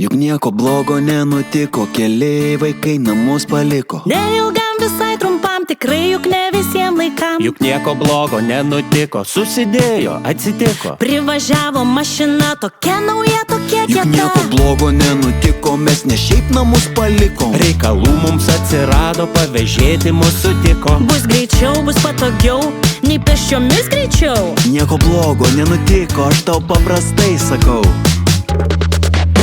Juk nieko blogo nenutiko, keli vaikai namus paliko. Neilgam, visai trumpam, tikrai juk ne visiems laikam. Juk nieko blogo nenutiko, susidėjo, atsitiko. Privažiavo mašina, tokia nauja, tokia kieta. Juk nieko blogo nenutiko, mes ne šiaip namus palikom. Reikalų mums atsirado, pavėžėti mus sutiko. Bus greičiau, bus patogiau, nei pėsčiomis greičiau. Nieko blogo nenutiko, aš tau paprastai sakau.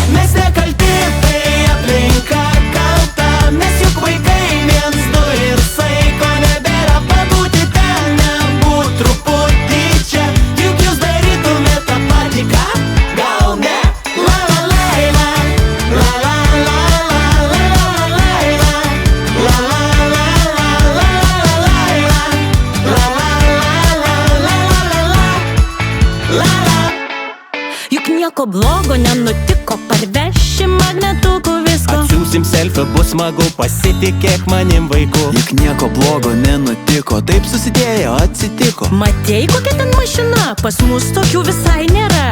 Mes nekalti, tai aplinka kalta. Mes juk vaikai, 1, 2 ir saiko. Nebėra pabūti ten, nebūt truputį čia. Juk jūs darytumėt tą patį, ką? Gal ne? La la la la, la la la la, la la la la, la la la la, la la la la, la. Juk nieko blogo nenutiko, parvešim magnetukų visko. Atsiųsim selfie, bus smagu, pasitikėk manim vaiku. Juk nieko blogo nenutiko, taip susidėjo, atsitiko. Matei, kokia ten mašina, pas mus tokių visai nėra.